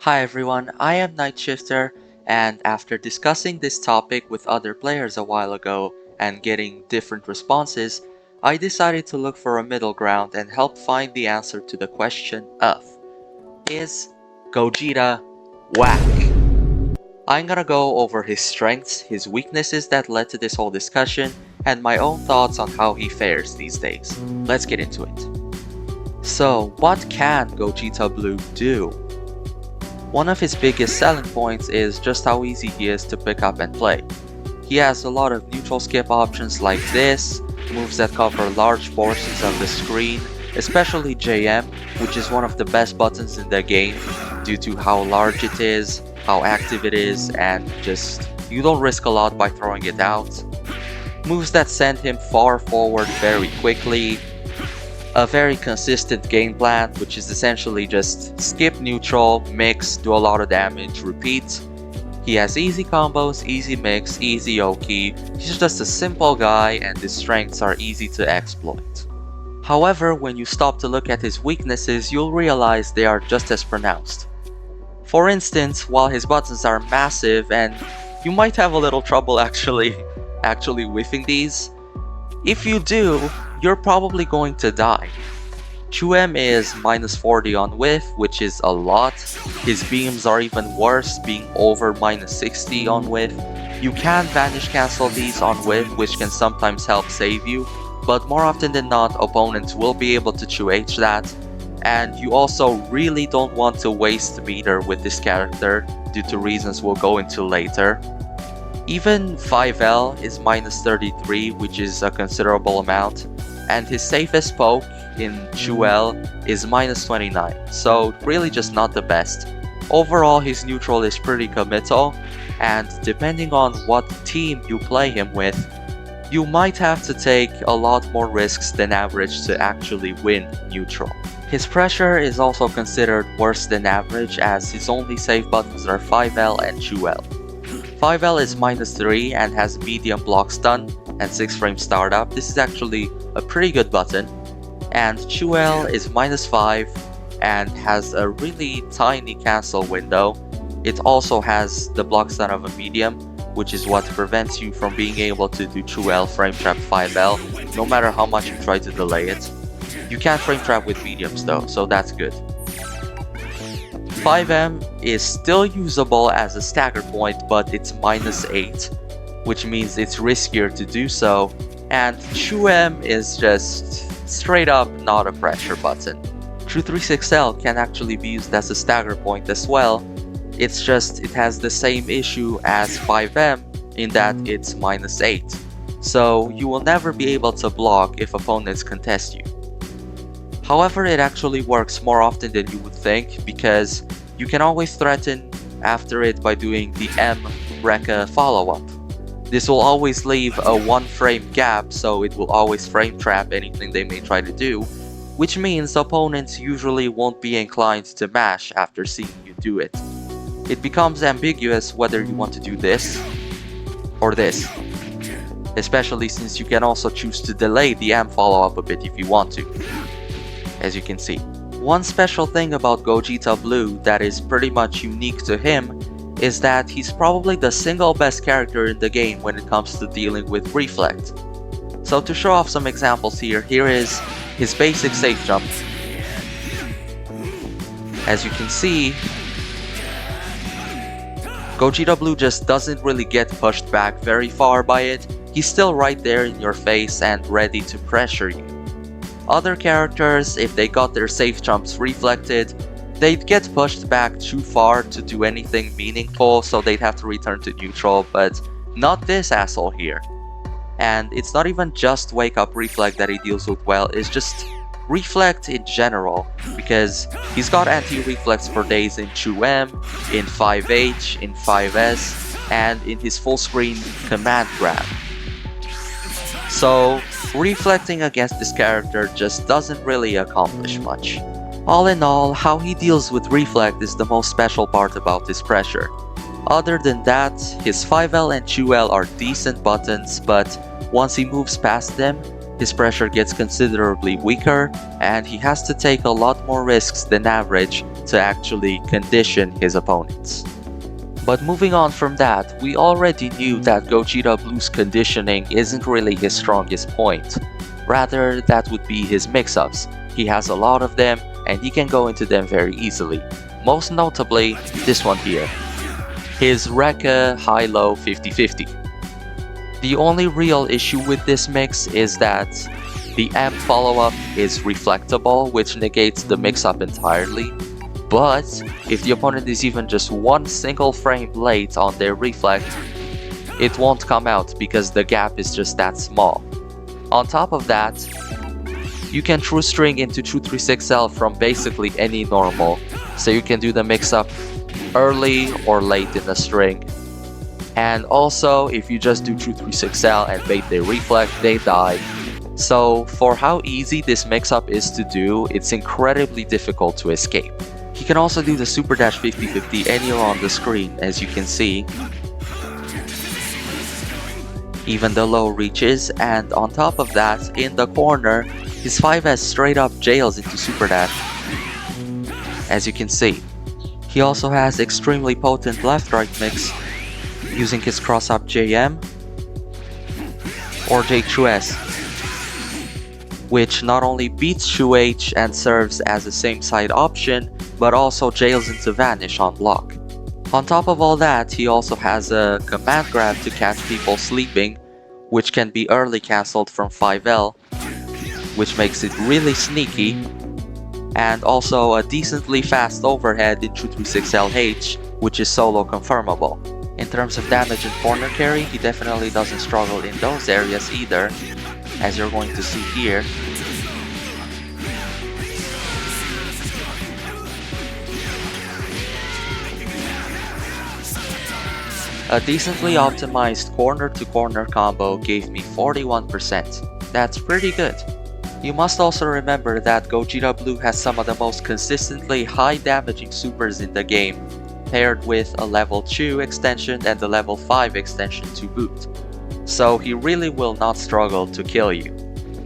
Hi everyone, I am Night Shifter, and after discussing this topic with other players a while ago and getting different responses, I decided to look for a middle ground and help find the answer to the question of, is Gogeta whack? I'm gonna go over his strengths, his weaknesses that led to this whole discussion, and my own thoughts on how he fares these days. Let's get into it. So, what can Gogeta Blue do? One of his biggest selling points is just how easy he is to pick up and play. He has a lot of neutral skip options like this, moves that cover large portions of the screen, especially JM, which is one of the best buttons in the game due to how large it is, how active it is, and just you don't risk a lot by throwing it out. Moves that send him far forward very quickly. A very consistent game plan, which is essentially just skip neutral, mix, do a lot of damage, repeat. He has easy combos, easy mix, easy Oki. He's just a simple guy and his strengths are easy to exploit. However, when you stop to look at his weaknesses, you'll realize they are just as pronounced. For instance, while his buttons are massive and you might have a little trouble actually whiffing these, if you do, you're probably going to die. Chuem is minus 40 on whiff, which is a lot. His beams are even worse, being over minus 60 on whiff. You can vanish cancel these on whiff, which can sometimes help save you, but more often than not, opponents will be able to 2H that. And you also really don't want to waste meter with this character due to reasons we'll go into later. Even 5L is minus 33, which is a considerable amount, and his safest poke in Chuel is minus 29, so really just not the best. Overall, his neutral is pretty committal, and depending on what team you play him with, you might have to take a lot more risks than average to actually win neutral. His pressure is also considered worse than average, as his only safe buttons are 5L and Chuel. 5L is minus 3 and has medium block stun and 6 frame startup. This is actually a pretty good button. And Chuel is minus 5 and has a really tiny cancel window. It also has the block stun of a medium, which is what prevents you from being able to do Chuel frame trap 5L, no matter how much you try to delay it. You can't frame trap with mediums though, so that's good. 5M is still usable as a stagger point, but it's minus 8, which means it's riskier to do so, and Chuem is just straight up not a pressure button. True 36L can actually be used as a stagger point as well, it's just it has the same issue as 5M in that it's minus 8, so you will never be able to block if opponents contest you. However, it actually works more often than you would think, because you can always threaten after it by doing the M Rekka follow-up. This will always leave a 1 frame gap, so it will always frame trap anything they may try to do, which means opponents usually won't be inclined to mash after seeing you do it. It becomes ambiguous whether you want to do this or this, especially since you can also choose to delay the M follow-up a bit if you want to, as you can see. One special thing about Gogeta Blue that is pretty much unique to him is that he's probably the single best character in the game when it comes to dealing with reflect. So to show off some examples here is his basic safe jump. As you can see, Gogeta Blue just doesn't really get pushed back very far by it. He's still right there in your face and ready to pressure you. Other characters, if they got their safe jumps reflected, they'd get pushed back too far to do anything meaningful, so they'd have to return to neutral, but not this asshole here. And it's not even just wake up reflect that he deals with well, it's just reflect in general, because he's got anti-reflex for days in Chuem, in 5H, in 5S, and in his full screen command grab. So reflecting against this character just doesn't really accomplish much. All in all, how he deals with reflect is the most special part about his pressure. Other than that, his 5L and 2L are decent buttons, but once he moves past them, his pressure gets considerably weaker, and he has to take a lot more risks than average to actually condition his opponents. But moving on from that, we already knew that Gogeta Blue's conditioning isn't really his strongest point. Rather, that would be his mix-ups. He has a lot of them, and he can go into them very easily. Most notably, this one here. His Rekka High-Low 50-50. The only real issue with this mix is that the M follow-up is reflectable, which negates the mix-up entirely. But if the opponent is even just one single frame late on their reflect, it won't come out because the gap is just that small. On top of that, you can true string into 236L from basically any normal, so you can do the mix-up early or late in the string. And also, if you just do 236L and bait their reflect, they die. So for how easy this mix-up is to do, it's incredibly difficult to escape. He can also do the Superdash 50-50 anywhere on the screen, as you can see. Even the low reaches, and on top of that, in the corner, his 5S straight up jails into Superdash, as you can see. He also has extremely potent left-right mix, using his cross-up JM or J2S, which not only beats Shu H and serves as a same side option, but also jails into Vanish on block. On top of all that, he also has a command grab to catch people sleeping, which can be early cancelled from 5L, which makes it really sneaky, and also a decently fast overhead in 236LH, which is solo confirmable. In terms of damage and corner carry, he definitely doesn't struggle in those areas either, as you're going to see here. A decently optimized corner-to-corner combo gave me 41%. That's pretty good. You must also remember that Gogeta Blue has some of the most consistently high damaging supers in the game, paired with a level 2 extension and a level 5 extension to boot. So he really will not struggle to kill you.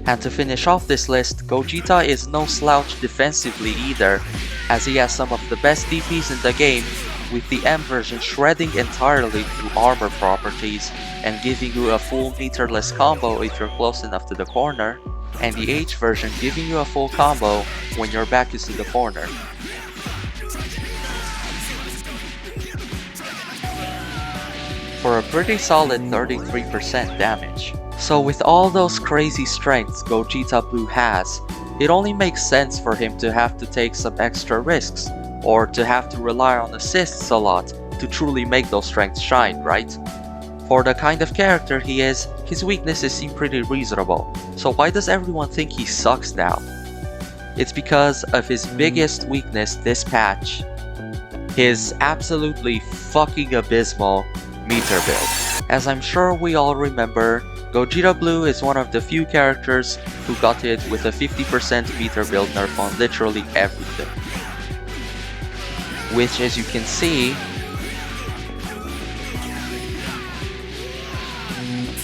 And to finish off this list, Gogeta is no slouch defensively either, as he has some of the best DPs in the game, with the M version shredding entirely through armor properties and giving you a full meterless combo if you're close enough to the corner, and the H version giving you a full combo when your back is to the corner. For a pretty solid 33% damage. So with all those crazy strengths Gogeta Blue has, it only makes sense for him to have to take some extra risks, or to have to rely on assists a lot to truly make those strengths shine, right? For the kind of character he is, his weaknesses seem pretty reasonable, so why does everyone think he sucks now? It's because of his biggest weakness this patch, his absolutely fucking abysmal meter build. As I'm sure we all remember, Gogeta Blue is one of the few characters who got hit with a 50% meter build nerf on literally everything. Which, as you can see,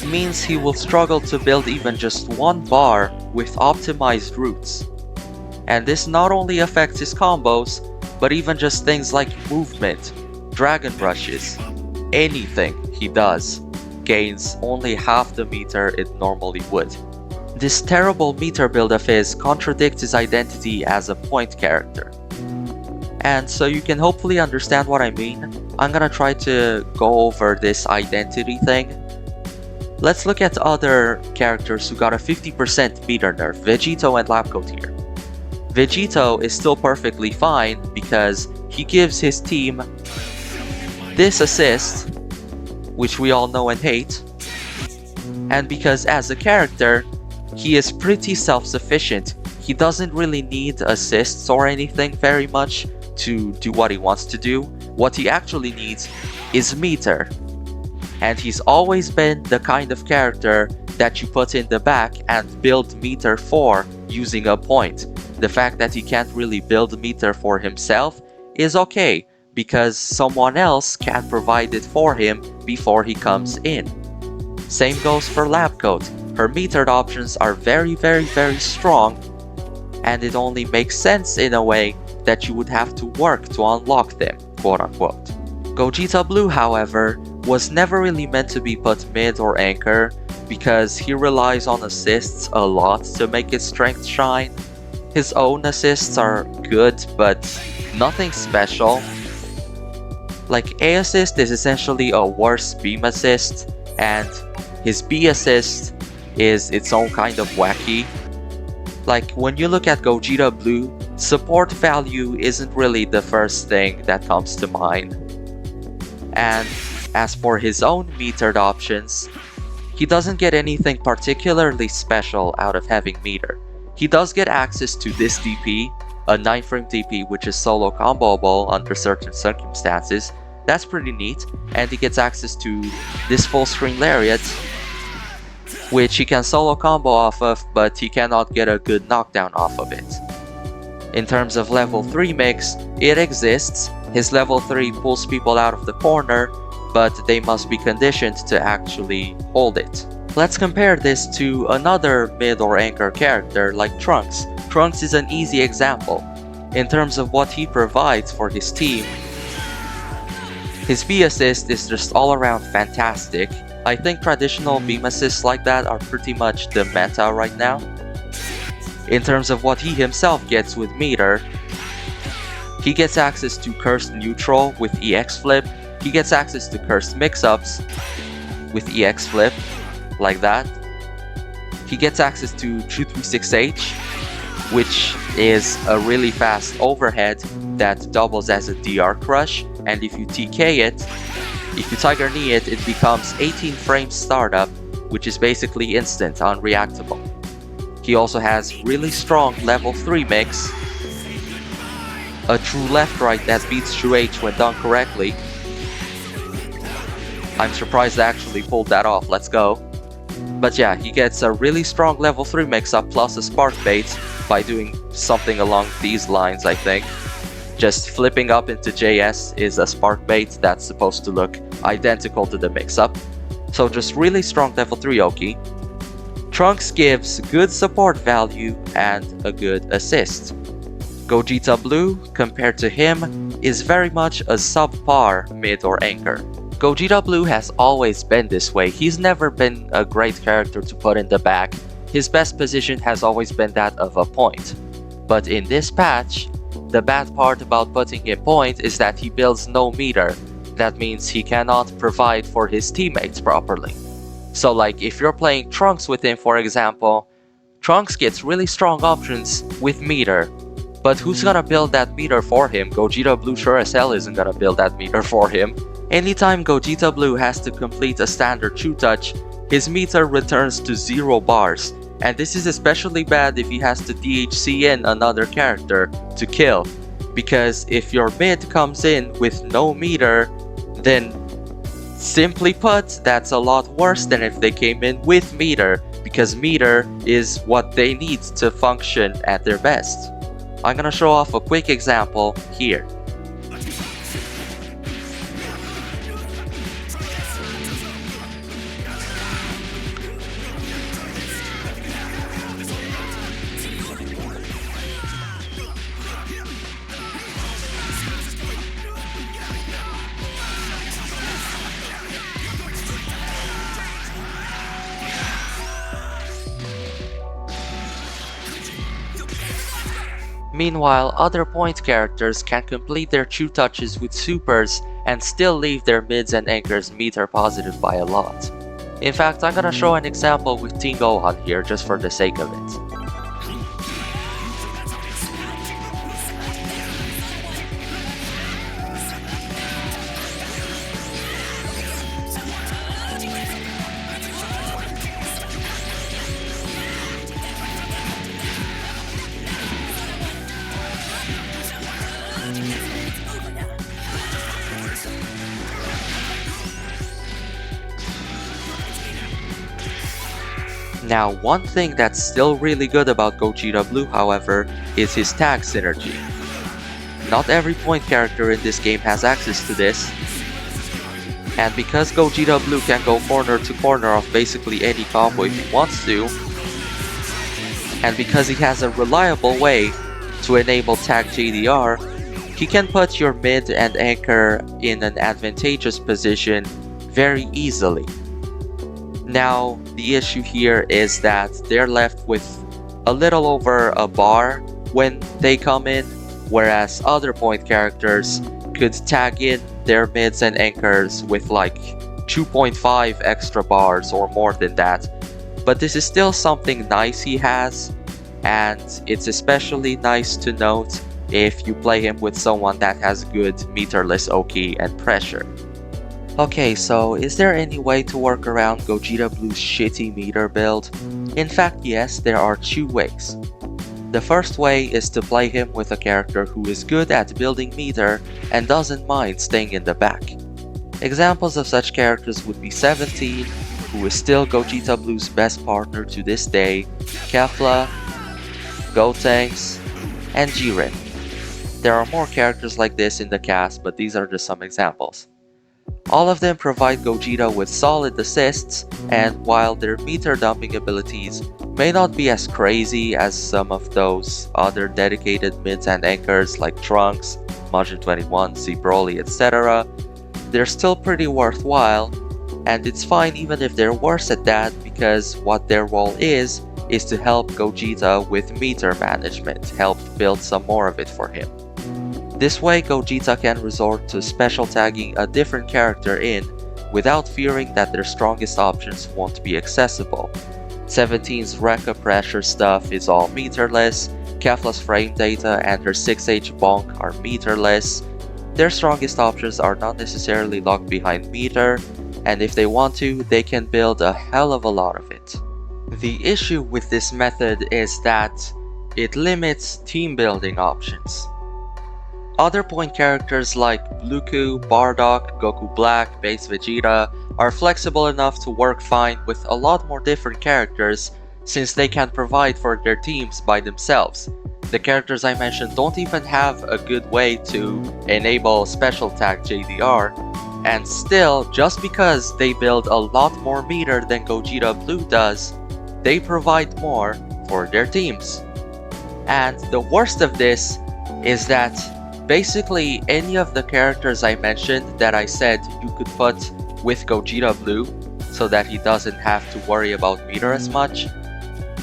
means he will struggle to build even just one bar with optimized routes. And this not only affects his combos, but even just things like movement, dragon rushes, anything he does gains only half the meter it normally would. This terrible meter build of his contradicts his identity as a point character. And so you can hopefully understand what I mean, I'm gonna try to go over this identity thing. Let's look at other characters who got a 50% meter nerf, Vegito and Lapcoat here. Vegito is still perfectly fine because he gives his team this assist, which we all know and hate, and because as a character, he is pretty self-sufficient. He doesn't really need assists or anything very much to do what he wants to do. What he actually needs is meter. And he's always been the kind of character that you put in the back and build meter for using a point. The fact that he can't really build meter for himself is okay, because someone else can provide it for him before he comes in. Same goes for Lapcoat. Her metered options are very strong, and it only makes sense in a way that you would have to work to unlock them, quote unquote. Gogeta Blue, however, was never really meant to be put mid or anchor because he relies on assists a lot to make his strength shine. His own assists are good, but nothing special. Like, A assist is essentially a worse beam assist, and his B assist is its own kind of wacky. Like, when you look at Gogeta Blue, support value isn't really the first thing that comes to mind. And as for his own metered options, he doesn't get anything particularly special out of having meter. He does get access to this DP, a 9-frame DP which is solo comboable under certain circumstances. That's pretty neat. And he gets access to this full screen lariat, which he can solo combo off of, but he cannot get a good knockdown off of it. In terms of level 3 mix, it exists. His level 3 pulls people out of the corner, but they must be conditioned to actually hold it. Let's compare this to another mid or anchor character like Trunks. Trunks is an easy example. In terms of what he provides for his team, his B assist is just all around fantastic. I think traditional beam assists like that are pretty much the meta right now. In terms of what he himself gets with meter, he gets access to Cursed Neutral with EX Flip. He gets access to Cursed Mix-Ups with EX Flip, like that. He gets access to 236H, which is a really fast overhead that doubles as a DR Crush, and if you TK it, if you Tiger Knee it, it becomes 18 frames startup, which is basically instant, unreactable. He also has really strong level 3 mix, a true left-right that beats true H when done correctly. I'm surprised I actually pulled that off, let's go. But yeah, he gets a really strong level 3 mix-up plus a spark bait by doing something along these lines, I think. Just flipping up into JS is a spark bait that's supposed to look identical to the mix-up. So just really strong level 3 Oki. Trunks gives good support value and a good assist. Gogeta Blue, compared to him, is very much a subpar mid or anchor. Gogeta Blue has always been this way. He's never been a great character to put in the back. His best position has always been that of a point. But in this patch, the bad part about putting him point is that he builds no meter. That means he cannot provide for his teammates properly. So like if you're playing Trunks with him, for example, Trunks gets really strong options with meter. But who's gonna build that meter for him? Gogeta Blue sure as hell isn't gonna build that meter for him. Anytime Gogeta Blue has to complete a standard True Touch, his meter returns to 0 bars. And this is especially bad if he has to DHC in another character to kill. Because if your mid comes in with no meter, then simply put, that's a lot worse than if they came in with meter, because meter is what they need to function at their best. I'm gonna show off a quick example here. Meanwhile, other point characters can complete their True Touches with supers and still leave their mids and anchors meter positive by a lot. In fact, I'm gonna show an example with Team Gohan here just for the sake of it. Now, one thing that's still really good about Gogeta Blue, however, is his tag synergy. Not every point character in this game has access to this. And because Gogeta Blue can go corner to corner of basically any combo if he wants to, and because he has a reliable way to enable tag JDR, he can put your mid and anchor in an advantageous position very easily. Now, the issue here is that they're left with a little over a bar when they come in, whereas other point characters could tag in their mids and anchors with like 2.5 extra bars or more than that. But this is still something nice he has, and it's especially nice to note if you play him with someone that has good meterless Oki and pressure. Okay, so is there any way to work around Gogeta Blue's shitty meter build? In fact, yes, there are two ways. The first way is to play him with a character who is good at building meter and doesn't mind staying in the back. Examples of such characters would be 17, who is still Gogeta Blue's best partner to this day, Kefla, Gotenks, and Jiren. There are more characters like this in the cast, but these are just some examples. All of them provide Gogeta with solid assists, and while their meter dumping abilities may not be as crazy as some of those other dedicated mids and anchors like Trunks, Majin21, C Broly, etc., they're still pretty worthwhile, and it's fine even if they're worse at that, because what their role is to help Gogeta with meter management, help build some more of it for him. This way, Gogeta can resort to special tagging a different character in without fearing that their strongest options won't be accessible. 17's Rekka pressure stuff is all meterless, Kefla's frame data and her 6H bonk are meterless. Their strongest options are not necessarily locked behind meter, and if they want to, they can build a hell of a lot of it. The issue with this method is that it limits team building options. Other point characters like Bluku, Bardock, Goku Black, Base Vegeta are flexible enough to work fine with a lot more different characters since they can provide for their teams by themselves. The characters I mentioned don't even have a good way to enable special tag JDR, and still, just because they build a lot more meter than Gogeta Blue does, they provide more for their teams. And the worst of this is that basically any of the characters I mentioned that I said you could put with Gogeta Blue so that he doesn't have to worry about meter as much,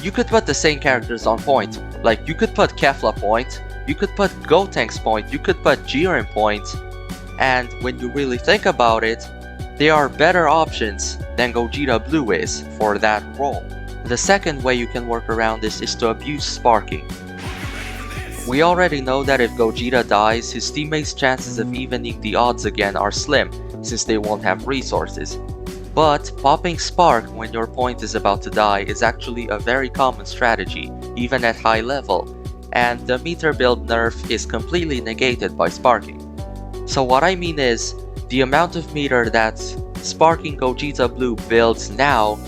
you could put the same characters on point. Like, you could put Kefla point, you could put Gotenks point, you could put Jiren point, and when you really think about it, they are better options than Gogeta Blue is for that role. The second way you can work around this is to abuse sparking. We already know that if Gogeta dies, his teammates' chances of evening the odds again are slim, since they won't have resources. But popping Spark when your point is about to die is actually a very common strategy, even at high level, and the meter build nerf is completely negated by sparking. So what I mean is, the amount of meter that sparking Gogeta Blue builds now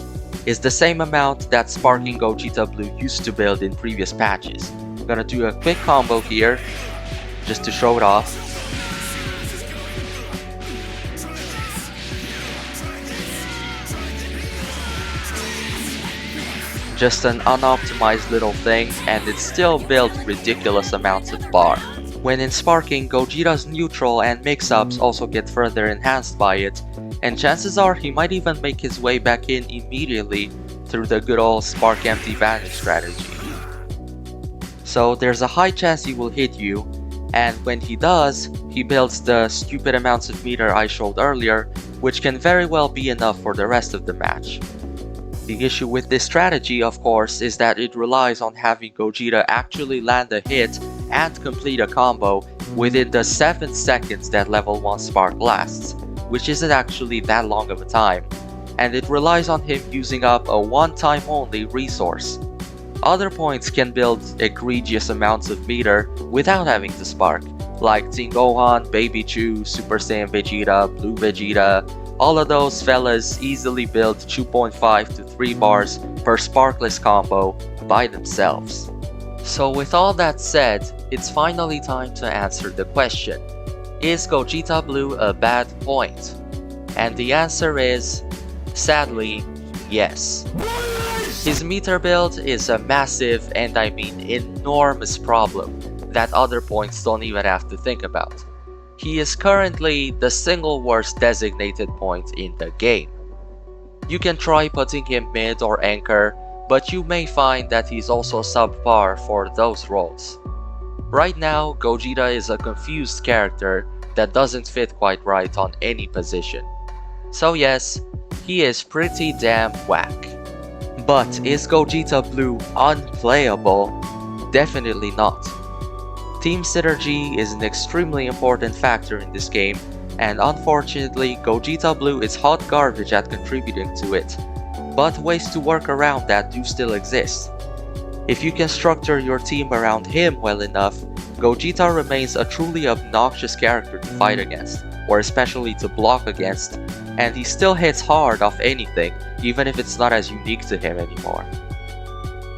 is the same amount that sparking Gogeta Blue used to build in previous patches. I'm gonna do a quick combo here, just to show it off. Just an unoptimized little thing, and it still built ridiculous amounts of bar. When in sparking, Gogeta's neutral and mix-ups also get further enhanced by it, and chances are he might even make his way back in immediately through the good old spark empty vanish strategy. So there's a high chance he will hit you, and when he does, he builds the stupid amounts of meter I showed earlier, which can very well be enough for the rest of the match. The issue with this strategy, of course, is that it relies on having Gogeta actually land a hit and complete a combo within the 7 seconds that level 1 spark lasts, which isn't actually that long of a time, and it relies on him using up a one-time only resource. Other points can build egregious amounts of meter without having to spark, like Teen Gohan, Baby Chu, Super Saiyan Vegeta, Blue Vegeta. All of those fellas easily build 2.5 to 3 bars per sparkless combo by themselves. So with all that said, it's finally time to answer the question: is Gogeta Blue a bad point? And the answer is, sadly, yes. His meter build is a massive, and I mean enormous problem that other points don't even have to think about. He is currently the single worst designated point in the game. You can try putting him mid or anchor, but you may find that he's also subpar for those roles. Right now, Gogeta is a confused character that doesn't fit quite right on any position. So yes, he is pretty damn whack. But is Gogeta Blue unplayable? Definitely not. Team synergy is an extremely important factor in this game, and unfortunately Gogeta Blue is hot garbage at contributing to it. But ways to work around that do still exist. If you can structure your team around him well enough, Gogeta remains a truly obnoxious character to fight against, or especially to block against, and he still hits hard off anything, even if it's not as unique to him anymore.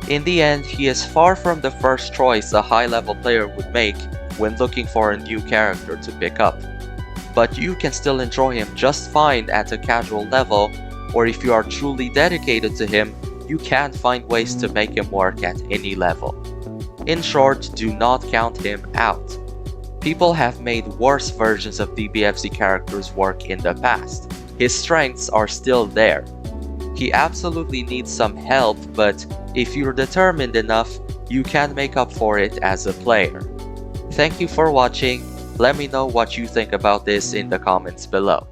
In the end, he is far from the first choice a high-level player would make when looking for a new character to pick up. But you can still enjoy him just fine at a casual level, or if you are truly dedicated to him, you can find ways to make him work at any level. In short, do not count him out. People have made worse versions of DBFZ characters work in the past. His strengths are still there. He absolutely needs some help, but if you're determined enough, you can make up for it as a player. Thank you for watching. Let me know what you think about this in the comments below.